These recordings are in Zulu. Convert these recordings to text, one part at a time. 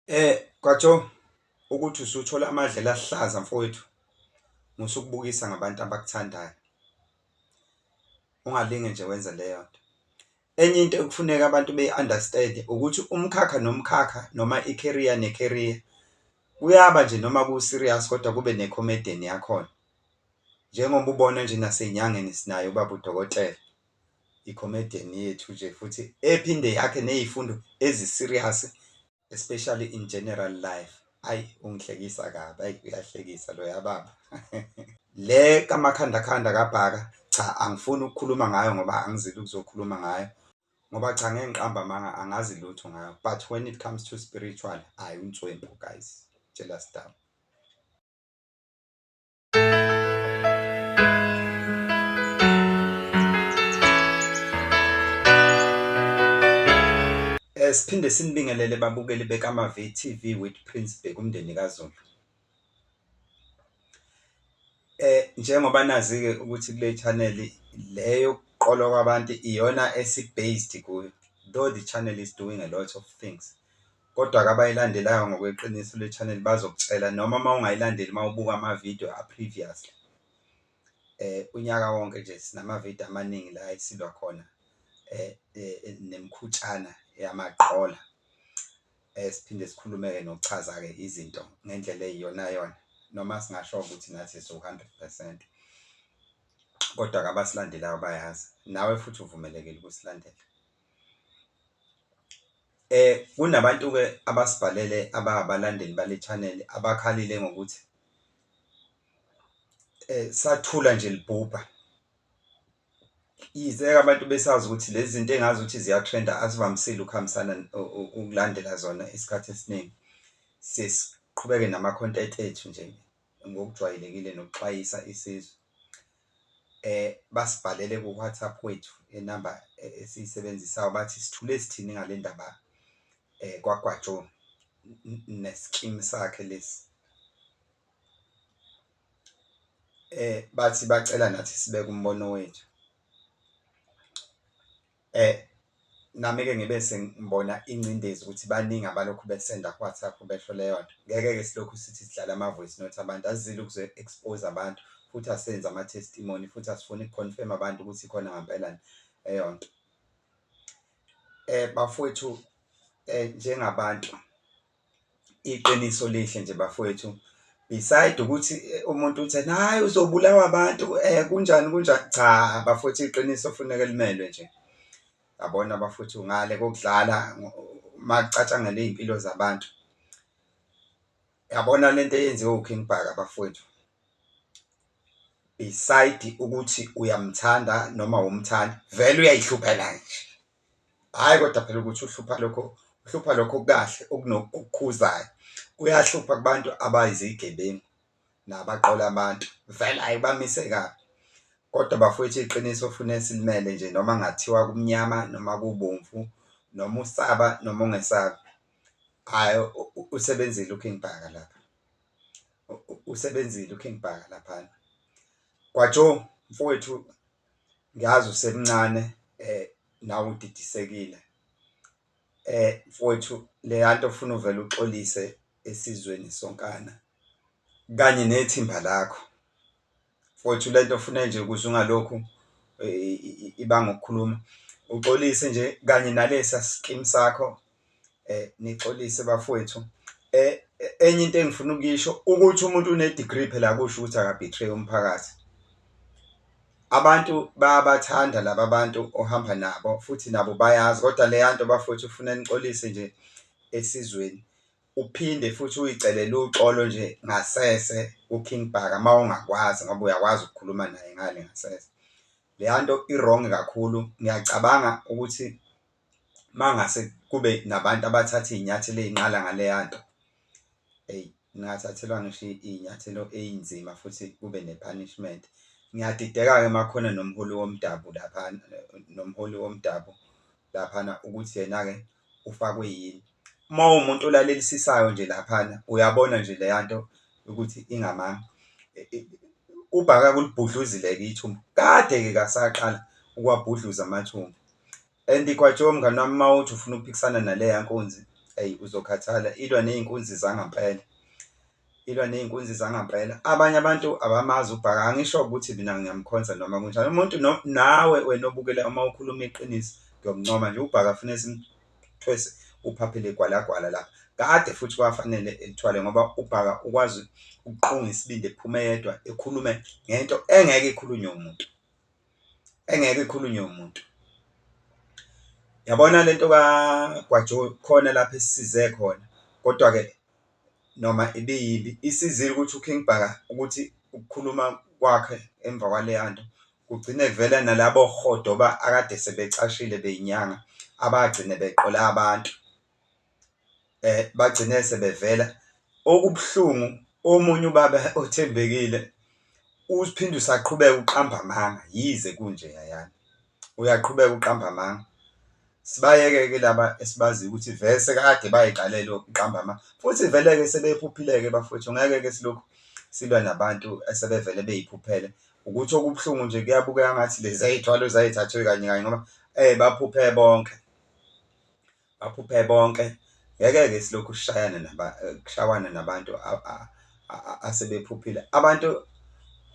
KwaJoe, ukuthi usuthola amadlela ahlaza mfowethu, ngusukubukisa ngabantu abakuthandayo. Ungalinge nje wenze leyo nto. Enye into ekufuneka abantu beyi-understand-e ukuthi umkhakha nomkhakha noma i-career ne-career kuyaba nje noma ku-serious kodwa kube ne-comedian yakhona. Njengoba ubona nje nasey'nyangeni sinaye ubaba udokotela, i-comedian yethu nje futhi ephinde yakhe ney'fundo ezi-serious, especially in general life. Ayi ungihlekisa kabi, ayi uyahlekisa loya baba. Le kaMakhandakhanda kaBhaka, cha angifuni ukukhuluma ngayo ngoba angizile ukuzokhuluma ngayo, ngoba cha ngeke ngiqambe amanga, angazi lutho ngayo. But when it comes to spiritual, hhayi unswempu guys, tshela sdaba. Siphinde sinibingelele babukeli bekaMave-TV with Prince Bheki, umndeni kaZulu. Njengoba nazi-ke ukuthi kule channel leyo kuqolwa kwabantu iyona esi-based kuyo, though the channel is doing a lot of things. Kodwa-ke abayilandelayo ngokweqiniso le channel bazokutshela noma uma ungayilandeli uma ubuka amavidiyo a-previously. Unyaka wonke nje sinamavidiyo amaningi la esilwa khona nemkhutshana yamaqola. Siphinde sikhulume-ke nokuchaza-ke izinto ngendlela eyiyonayona, noma singasho ukuthi nathi so-100%. Kodwa-ke abasilandelayo bayazi, nawe futhi uvumelekile ukusilandela. Kunabantu-ke abasibhalele abalandeli bale channel abakhalile ngokuthi sathula nje libhubha. Yize abantu besazi ukuthi lezi zinto engazi ukuthi ziyatrenda asivamisile ukuhambisana ukulandela zona isikhathi esiningi. Siqhubeke nama-content ethu nje ngokujwayelekile nokuxwayisa isizwe. Basibhalele ku-WhatsApp wethu inamba esiyisebenzisayo bathi sithule sithini ngale ndaba kwaGwaJoe nesikimu sakhe lesi. Bathi bacela nathi sibeke umbono wethu. Nami-ke ngibe sengibona ingcindezi ukuthi baningi abalokhu besenda ku-WhatsApp besho leyo nto. Ngeke-ke silokhu sithi sidlala ama-voice note abantu, asizile ukuzo-expose abantu futhi asenze ama-testimony futhi asifuni ukukhonfirm abantu ukuthi khona ngampela leyo nto. Bafowethu, njengabantu iqiniso lihle nje bafowethu, beside ukuthi umuntu uthena hayi uzobulawa abantu kunjani kunjani, cha bafowethu iqiniso kufuneka limelwe nje. Yabona bafowethu ngale kokudlala makucatshangela iy'mpilo zabantu. Yabona lento eyenziwe uKing Bhaka bafowethu, beside ukuthi uyamthanda noma umthandi vele uyayihluphela nje. Hhayi kodwa phela ukuthi uhlupha lokho kahle okukhuzayo. Uyahlupha kubantu abayizigebengu nabaqola abantu, vele hhayi bamise kabi. Kodwa bafowethu iqiniso kufuneka silimele nje noma kungathiwa kumnyama noma kubomvu noma usaba noma ungesabi. Hhayi usebenzile uKing Bhaka lapha, usebenzile uKing Bhaka laphana. KwaJoe mfowethu, ngiyazi usemncane nawe udidisekile. Mfowethu leya nto ufuna uvele uxolise esizweni sonkana kanye nethimba lakho. Mfowethu lento ofuna nje ukuze ungalokhu ibanga ukukhuluma, uxolise nje kanye nalesa sikimu sakho, nixolise bafowethu. Enye into engifuna ukuyisho ukuthi umuntu une-degree phela akusho ukuthi aka-betray umphakathi. Abantu bayabathanda laba bantu ohamba nabo futhi nabo bayazi, kodwa leya nto bafowethu ufuna nixolise nje esizweni. Uphinde futhi uyicelele uxolo nje ngasese uKing Bhaka uma ungakwazi ngoba uyakwazi ukukhuluma naye ngale ngasese. Leya nto i-wrong kakhulu. Ngiyacabanga ukuthi mangase kube nabantu abathatha iy'nyathelo ey'nqala ngaleya nto, ningathathelwa ngisho iy'nyathelo ey'nzima futhi kube ne-punishment. Ngiyadideka-ke makhona nomholi womdabu laphana, nomholi womdabu laphana ukuthi yena-ke ufakwe yini. Uma uwumuntu olalelisisayo nje laphana uyabona nje leya nto ukuthi ingamanga. UBhaka kulibhudluzile-ke ithumbu, kade-ke kasaqala ukuwabhudluza amathumbu. And KwaJoe mngani wami uma uthi ufuna ukuphikisana naleya nkonzi, hey uzokhathala, ilwa ney'nkunzi zangempela, ilwa ney'nkunzi zangempela. Abanye abantu abamazi uBhaka, angisho ukuthi mina ngiyamkhonza noma kunjani umuntu nawe wena obukela uma ukhuluma iqiniso ngiyomncoma nje. uBhaka kufanele simthwese uphaphile gwalagwala lapha, kade futhi kwafanele elithwale ngoba uBhaka ukwazi ukuqunga isibindi ephume yedwa ekhulume ngento engeke ikhulunywe umuntu, engeke ikhulunywe umuntu. Yabona lento kaGwajo khona lapha esisize khona, kodwa-ke noma ibiyimbi isizile ukuthi uKing Bhaka ukuthi ukukhuluma kwakhe emva kwaleya nto kugcine kuvela nalabo hodoba akade sebecashile beyinyanga abagcine beqola abantu, bagcine sebevela. Okubuhlungu, omunye ubaba othembekile uphinde usaqhubeka uqamba amanga, yize kunje yayana uyaqhubeka uqamba amanga. Sibayeke-ke laba esibaziyo ukuthi vele sekade bayiqalela uqamba amanga, futhi vele-ke sebephuphile-ke bafowethu. Ngeke-ke silokhu silwa nabantu esebevele beyiphuphele. Ukuthi okubuhlungu nje kuyabukeka ngathi lezi zayithwalo zayithathwe kanye kanye ngoba baphuphe bonke, baphuphe bonke. Ngeke-ke silokhu kushawana nabantu asebephuphile. Abantu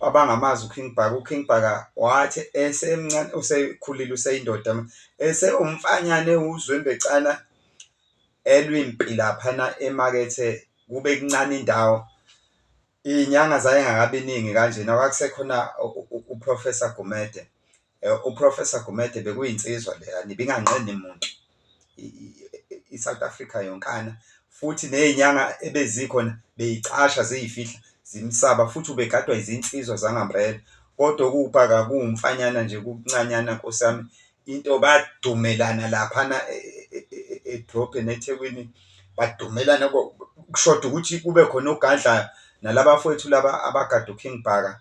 abangamazi uKing Bhaka, uKing Bhaka wathi esemncane, usekhulile, useyindoda, umfanyana ewuzwembecala elwimpi laphana emakethe, kube kuncane indawo, iy'nyanga zayengakabi ningi kanjena. Kwakusekhona uProfessor Gumede. uProfessor Gumede bekuyinsizwa leyana, ibinganqeni muntu i-South Africa yonkana, futhi ney'nyanga ebezikhona beyicasha ziyifihla zimsaba, futhi ubegadwa izinsizwa zangempela. Kodwa kuwuBhaka kuwumfanyana nje kukuncanyana Nkosi yami, into badumelana laphana edrobheni eThekwini, badumelana kushoda ukuthi kube khona ogadla nalaba fowethu laba abagada uKing Bhaka.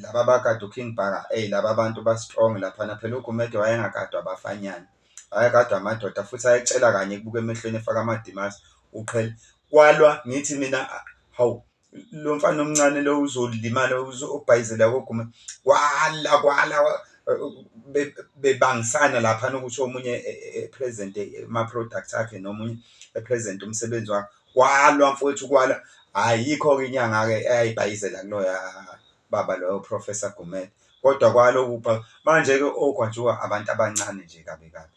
Laba abagada uKing Bhaka, laba abantu ba-strong laphana. Phela uGumede wayengagadwa abafanyana, wayegadwa amadoda, futhi ayecela kanye kubuka emehlweni efaka amadimasi uqhele. Kwalwa ngithi mina, hawu lo mfana omncane lo uzolimala, ubhayizela koGumede. Kwala bebangisana laphana ukuthi omunye present ama-product akhe nomunye e-present umsebenzi wakhe. Kwalwa mfowethu, kwala. Ayikho-ke inyanga-ke eyayibhayizela kuloya baba loyo Professor Gumede, kodwa kwaloku manje-ke oGwajuka abantu abancane nje kabi kabi.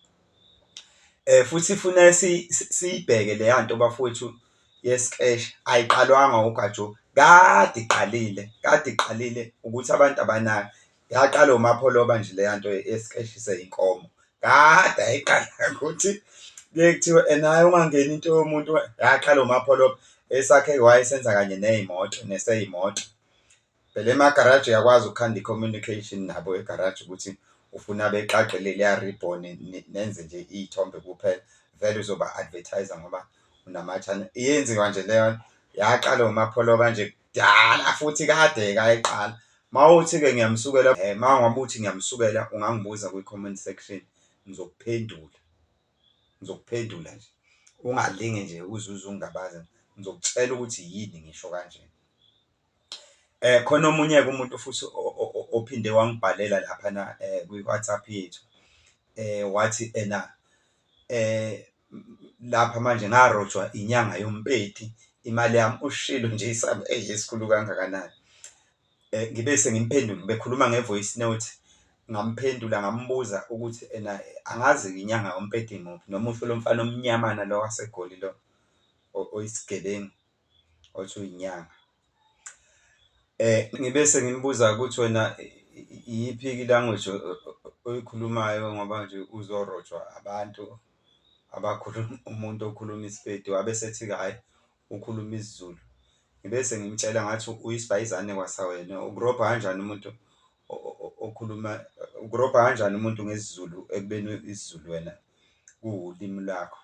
Futhi ifuna siyibheke leya nto bafowethu yesikeshi, ayiqalwanga uGwajuka, kade iqalile ukuthi abantu abanaki. Yaqala uMapholoba nje leya nto yesikeshi seyinkomo, kade ayiqala ukuthi kuye kuthiwe naye ungangeni into yomuntu. Yaqala uMapholoba esakhe wayesenza kanye ney'moto, neseyimoto. Phela emagaraji uyakwazi ukukhanda i-communication nabo egaraji ukuthi ufuna beqaqe leliya ribhoni nenze nje iy'thombe kuphela, vele uzoba advertiser ngoba unama-channel. Iyenziwa nje leyo, yaqala uMapholoba nje kudala, futhi kade-ke ayiqala. Mawuthi-ke ngiyamsukela, mangabe uthi ngiyamsukela, ungangibuza kwi-comment section, ngizokuphendula nje. Ungalinge nje uze ungabaza, ngizokutshela ukuthi yini ngisho kanje. Khona omunye-ke umuntu futhi ophinde wangibhalela laphana kwi-WhatsApp yethu, wathi ena lapha manje ngarojwa inyanga yoMpeti, imali yami ushilo nje isamba esikhulu kangakanani. Ngibe sengimphendula, bekhuluma nge-voice note, ngamphendula ngambuza ukuthi ena angazi inyanga yoMpeti imuphi, noma usho lo mfana omnyamana lo waseGoli lo oyisigebengu othi uyinyanga. Ngibe sengimbuza ukuthi wena iyiphi i-language oyikhulumayo ngoba nje uzorojwa abantu abakhuluma, umuntu okhuluma iSepedi. Wabe sethi-ke hhayi ukhuluma isiZulu. Ngibe sengimtshela ngathi uyisibhayizane kwasawena, ukurobha kanjani umuntu okhuluma, ukurobha kanjani umuntu ngesiZulu ekubeni isiZulu wena kuwulimi lakho.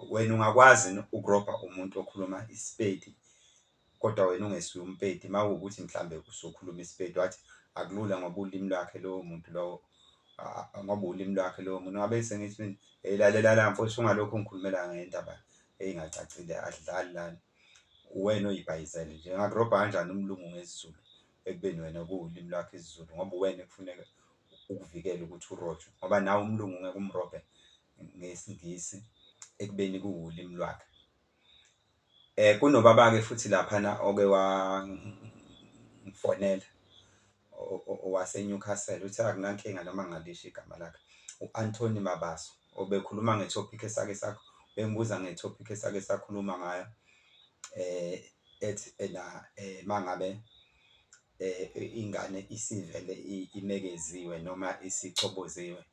Wena ungakwazi ukurobha umuntu okhuluma iSepedi kodwa wena ungesiye uMpedi makuwukuthi mhlambe usukhuluma iSepedi. Wathi akulula ngoba ulimi lwakhe lowo muntu lowo, ngoba ulimi lwakhe lowo muntu. Ngabe sengithi mina, lalela la mfowethu, ungalokhu ungikhulumela ngey'ndaba ey'ngacacile, akudlali lana. Uwena oy'bhayizela nje. Ngakurobha kanjani umlungu ngesiZulu ekubeni wena kuwulimi lwakho isiZulu, ngoba uwena ekufuneka ukuvikela ukuthi urojwe, ngoba nawe umlungu ungeke umrobhe ngesiNgisi. ekubeni kuwulimi lwakhe. Kunobaba-ke futhi laphana oke wangifonela owase-Newcastle, uthi akunankinga noma ngalisho igama lakhe, u-Anthony Mabaso, obekhuluma nge-topic bengibuza nge-topic esake sakhuluma ngayo, ethi ena mangabe ingane isivele imekeziwe noma isichoboziwe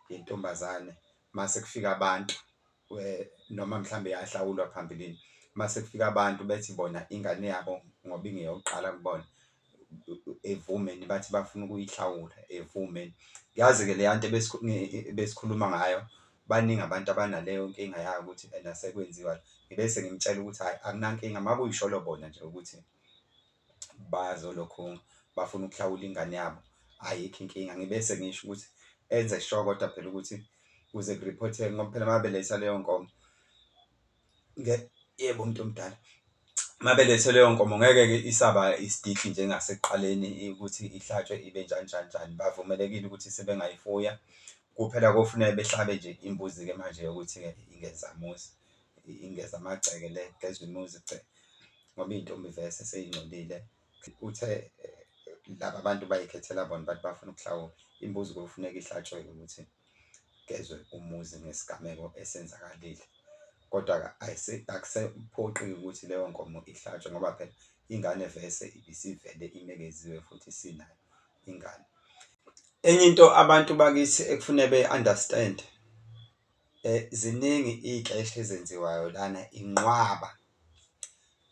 intombazane, mase kufika abantu noma mhlambe yahlawulwa phambilini, mase kufika abantu bethi bona ingane yabo ngoba ingeyokuqala kubona evumeni, bathi bafuna ukuyihlawula evumeni. Yazi-ke leya nto besikhuluma ngayo, baningi abantu abanaleyo nkinga yayo ukuthi ena sekwenziwa, ngibese ngimtshela ukuthi hhayi akunankinga, makuyisho bona nje ukuthi bazolokhu bafuna ukuhlawula ingane yabo, ayikho inkinga. Ngibese ngisho ukuthi enze sure kodwa phela ukuthi kuze kuriphotheke, ngoba phela mabeletha leyo nkomo yebo umuntu omdala, mabelethe leyo nkomo ngeke-ke isaba isidikhi njengasekuqaleni ukuthi ihlatshwe ibe njani njani njani. Bavumelekile ukuthi sebengayifuya, kuphela kofuneka behlabe nje imbuzi-ke manje yokuthi-ke ingeza muzi, ingeza amagceke, le gezwe imuzi ngoba iy'ntombi vese seyingcolile. Uthe laba abantu bayikhethela bona, bathi bafuna ukuhlawula imbuzi, kufuneka ihlatshwe ukuthi gezwe umuzi ngesigameko esenzakalile. Kodwa-ke akusephoqi ukuthi leyo nkomo ihlatshwe ngoba phela ingane vese ibisivele imekeziwe futhi isinayo ingane. Enye into abantu bakithi ekufune be-understand, ziningi iy'keshi ezenziwayo lana inqwaba.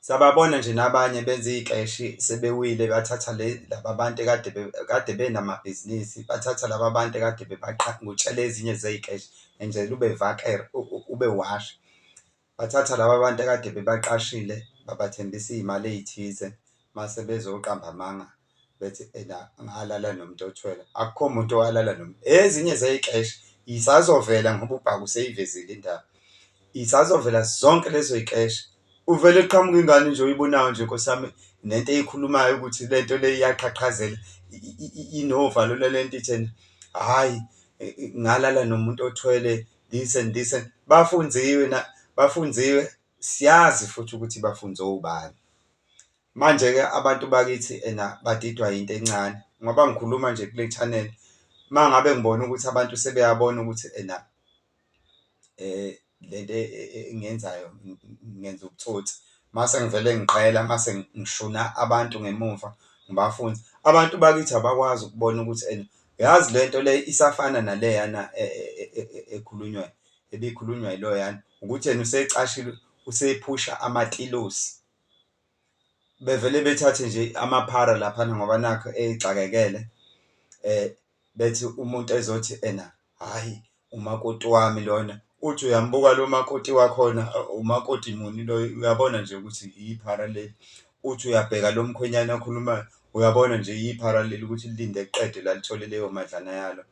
Sababona nje nabanye benza iy'keshi sebewile, bathatha laba bantu kade benamabhizinisi, bathatha laba bantu kade ngutshela ezinye zey'keshi enjela ube vakere ube washi. Bathatha laba bantu kade bebaqashile babathembisa iy'mali ey'thize, mase bezoqamba amanga bethi ena ngalala nomuntu othwele. Akukho muntu owalala ezinye zey'keshi isazovela ngoba uBhaku seyivezile indaba, isazovela zonke lezo y'keshi. Uvele kuqhamuka ingane nje oyibonayo nje Nkosi yami, nento eyikhulumayo ukuthi lento le iyaqhaqhazela, inovalo lento ithena, hhayi ngalala nomuntu othwele this and this and bafunziwe, siyazi futhi ukuthi bafunzwe ubani. Manje-ke abantu bakithi ena badidwa yinto encane, ngoba ngikhuluma nje kule channel, mangabe ngibona ukuthi abantu sebeyabona ukuthi ena lento engiyenzayo ngenza ubutsotsi, mase ngivele ngiqhela, mase ngishuna abantu ngemuva ngibafunza. Abantu bakithi abakwazi ukubona ukuthi ena yazi lento le isafana naleyana ekhulunywayo, ebikhulunywa yiloyana, ukuthi yena usecashile, usephusha amatilosi. Bevele bethathe nje amaphara laphana ngoba nakhu eyixakekele, bethi umuntu ezothi ena hhayi umakoti wami lona, uthi uyambuka lo makoti wakhona, umakoti muni lo, uyabona nje ukuthi iphara leli. Uthi uyabheka lo mkhwenyana okhulumayo, uyabona nje iphara leli ukuthi lilinde liqede la lithole leyo madlana yalo,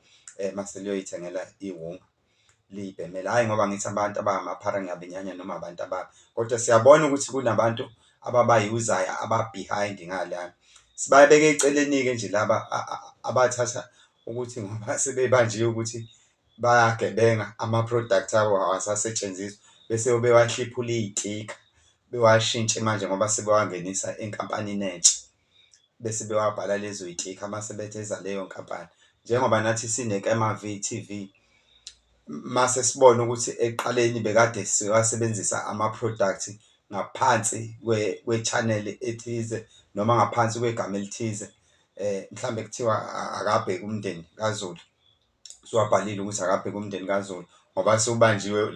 mase liyoyithengela iwunga liyibhemele. Hhayi ngoba ngithi abantu abangamaphara ngiyabenyanya noma abantu ababi, kodwa siyabona ukuthi kunabantu ababayuzayo aba-behind ngalana. Sibabeke eceleni-ke nje laba abathatha ukuthi ngoba sebebanjiwe ukuthi bayagebenga, ama-product abo awasasetshenziswa bese bewahliphula iy'tikha, bewashintshe manje ngoba sebewangenisa enkampanini entsha, bese bewabhala lezo y'tikha mase betheza leyo nkampani. Njengoba nathi sine-KamaV TV, mase sibone ukuthi ekuqaleni bekade siwasebenzisa ama-product ngaphansi kwe-channel ethize noma ngaphansi kwegama elithize, mhlambe kuthiwa akabheke umndeni kaZulu, usuwabhalile ukuthi akabheke umndeni kaZulu ngoba sewubanjiwe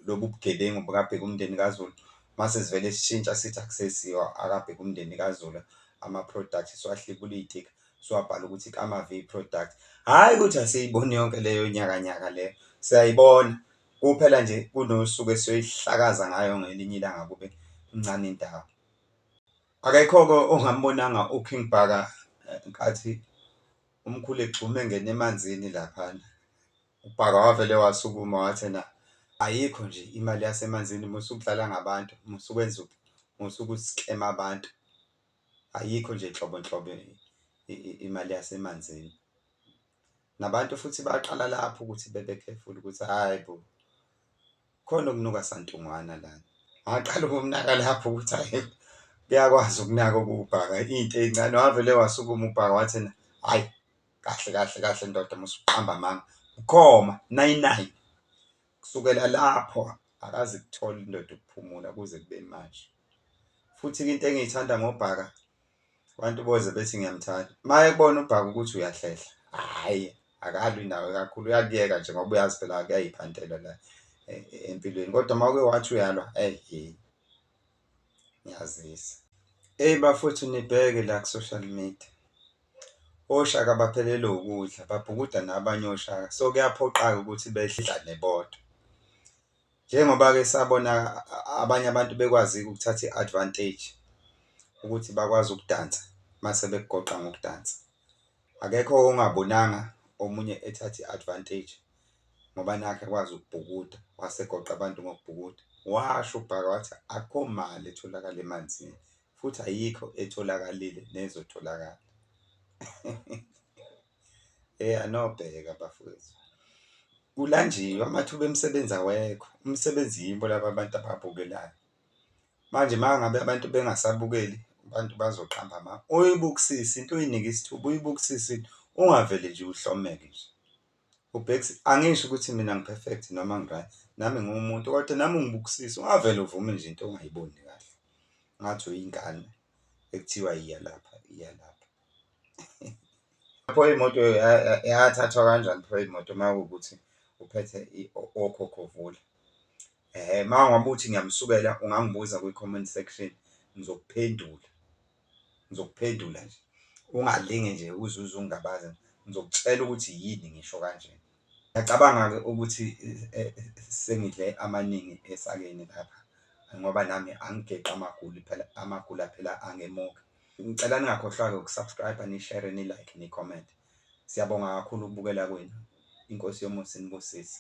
lobu bugebengu bukabheka umndeni kaZulu. Mase sivele sishintsha sithi akusesiwo akabheka umndeni kaZulu, ama-product siwahlebula iy'tikha, siwabhala ukuthi KamaV product. Hhayi ukuthi asiyiboni yonke leyo nyakanyaka leyo, siyayibona, kuphela nje kunosuku esiyoyihlakaza ngayo ngelinye ilanga kube incane indawo. Akekho-ke ongambonanga uKing Bhaka nkathi umkhulu egxuma engene emanzini laphana. UBhaka wavele wasukuma wathi ena ayikho nje imali yasemanzini, musukudlala ngabantu, musuku-scam abantu, ayikho nje nhlobo imali yasemanzini. Nabantu futhi baqala lapho ukuthi bebe careful ukuthi hhayi bo, khona ukunuka santungwana lana. Ngaqala ukumnaka lapho ukuthi hayi kuyakwazi ukunaka ukubhaka into encane. Wavele wasukuma ubhaka wathi hayi kahle kahle kahle ndoda musuqamba amanga ukhoma 99. Kusukela lapho akaze kuthole indoda ukuphumula kuze kube manje. Futhi-ke into engiyithanda ngobhaka abantu boze bethi ngiyamthanda maye kubona ubhaka ukuthi uyahlehla hhayi akalwi nawe kakhulu uyakuyeka nje ngoba uyazi phela kuyayiphandela la empilweni kodwa uma uke wathi uyalwa ngiyazisa. Bafowethu nibheke la ku-social media oshaka baphelelwe ukudla babhukuda nabanye oshaka so kuyaphoqa-ke ukuthi bedlane bodwa. Njengoba-ke sabona abanye abantu bekwazi ukuthatha i-advantage ukuthi bakwazi ukudansa mase bekugoqa ngokudansa. Akekho ongabonanga omunye ethatha i-advantage ngoba nakhu ekwazi ukubhukuda wasegoqa abantu ngokubhukuda. Washo ubhaka wathi akukho mali etholakala emanzini futhi ayikho etholakalile nezotholakala. Anobheka bafowethu kulanjiwe amathuba emisebenzi awekho, umsebenzi yibo laba abantu ababukelayo. Manje mangabe abantu bengasabukeli abantu bazoqamba amanga. Uyibukisise into uyinike isithuba uyibukisise into ungavele nje uhlomeke nje. Ubhekise angisho ukuthi mina ngi-perfect noma ngi-right nami ngiwumuntu kodwa nami ungibukisise ungavele uvume nje into ongayiboni kahle ngathi uyingane ekuthiwa iya lapha iya lapha. Lapho imoto yathathwa kanjani pho imoto makuwukuthi uphethe okhokho vula. Uma ngabe uthi ngiyamsukela ungangibuza kwi-comment section ngizokuphendula nje ungalinge nje uze ungabaza ngizokutshela ukuthi yini ngisho kanje. Ngiyacabanga-ke ukuthi sengidle amaningi esakeni lapha ngoba nami angigeqe amaguli phela amagula phela angemuka. Ngicela ningakhohlwa-ke uku-subscribe, ni-share, ni-like, ni-comment. Siyabonga kakhulu ukubukela kwenu. Inkosi yomusa inibusise.